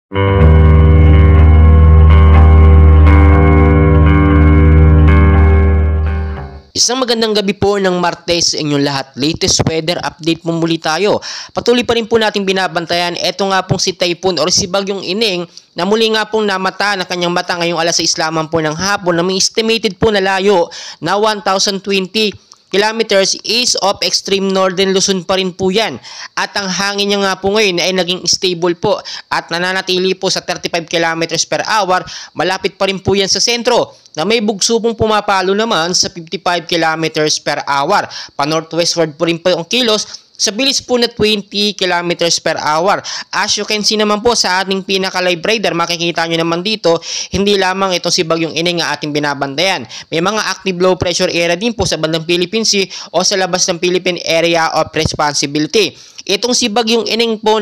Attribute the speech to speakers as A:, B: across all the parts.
A: Isang magandang gabi po ng Martes sa inyong lahat. Latest weather update po muli tayo. Patuloy pa rin po natin binabantayan. Ito nga pong si Typhoon or si Bagyong Ining na muli nga pong namata ng kanyang mata ngayong alas 6 lamang po ng hapon na may estimated po na layo na 1,020 kilometers east of extreme northern Luzon pa rin po yan. At ang hangin niya nga po ngayon ay naging stable po at nananatili po sa 35 kilometers per hour. Malapit pa rin po yan sa sentro na may bugso pong pumapalo naman sa 55 kilometers per hour. Pa-northwestward po rin po ang kilos sa bilis po na 20 kilometers per hour. As you can see naman po sa ating pinaka-live radar, makikita nyo naman dito, hindi lamang itong si Bagyong Ining ang ating binabantayan. May mga active low pressure area din po sa bandang Philippine Sea o sa labas ng Philippine Area of Responsibility. Itong si Bagyong Ining po,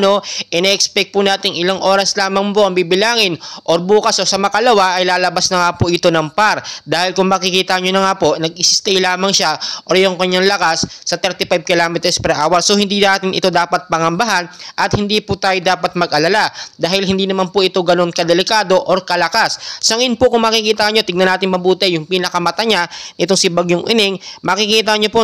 A: ine-expect po natin ilang oras lamang po ang bibilangin or bukas o sa makalawa ay lalabas na nga po ito ng PAR. Dahil kung makikita nyo na nga po, nag-stay lamang siya or yung kanyang lakas sa 35 kilometers per hour. So hindi natin ito dapat pangambahan at hindi po tayo dapat mag-alala dahil hindi naman po ito ganun kadelikado or kalakas. Sa ngayon po kung makikita nyo, tignan natin mabuti yung pinakamata niya itong si Bagyong Ining. Makikita nyo po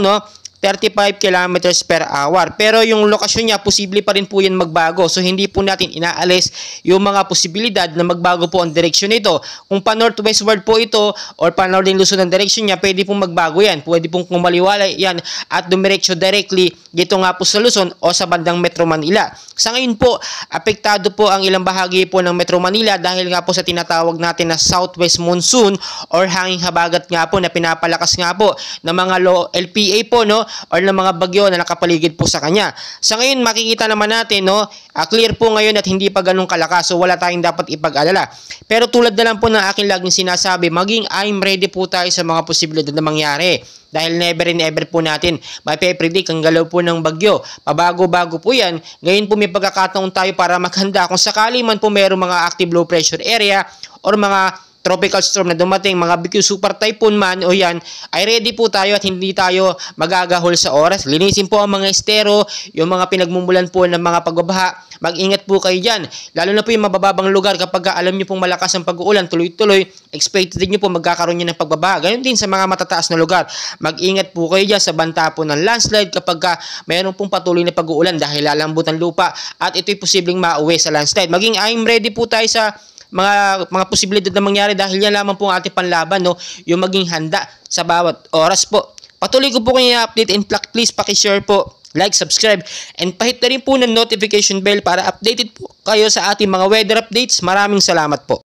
A: 35 kilometers per hour. Pero yung lokasyon niya, posible pa rin po yan magbago. So, hindi po natin inaalis yung mga posibilidad na magbago po ang direksyon nito. Kung pa-northwestward po ito or pa-northern Luzon ang direksyon niya, pwede pong magbago yan. Pwede pong kumaliwala yan at dumiretso directly dito nga po sa Luzon o sa bandang Metro Manila. Sa ngayon po, apektado po ang ilang bahagi po ng Metro Manila dahil nga po sa tinatawag natin na southwest monsoon or hanging habagat nga po na pinapalakas nga po ng mga low LPA po, or ng mga bagyo na nakapaligid po sa kanya. Sa ngayon, makikita naman natin, clear po ngayon at hindi pa ganun kalakas. So, wala tayong dapat ipag-alala. Pero tulad na lang po ng aking laging sinasabi, maging I'm ready po tayo sa mga posibilidad na mangyari. Dahil never and ever po natin mape-predict ang galaw po ng bagyo. Pabago-bago po yan. Ngayon po may pagkakataon tayo para maghanda kung sakali man po mayroong mga active low pressure area or mga tropical storm na dumating, mga bigyo super typhoon man o yan, ay ready po tayo at hindi tayo magagahol sa oras. Linisin po ang mga estero, yung mga pinagmumulan po ng mga pagbabaha. Mag-ingat po kayo dyan. Lalo na po yung mabababang lugar kapag alam nyo pong malakas ang pag-uulan, tuloy-tuloy, expected nyo po magkakaroon nyo ng pagbabaha. Ganun din sa mga matataas na lugar. Mag-ingat po kayo dyan sa banta po ng landslide kapag mayroon pong patuloy na pag-uulan dahil lalambot ang lupa at ito'y posibleng mauwi sa landslide. Maging I'm ready po tayo sa mga posibilidad na mangyari dahil yan lamang po ang ating panlaban, yung maging handa sa bawat oras po. Patuloy ko po kayo i-update and please pakishare po, like, subscribe, and pahit na rin po ng notification bell para updated po kayo sa ating mga weather updates. Maraming salamat po.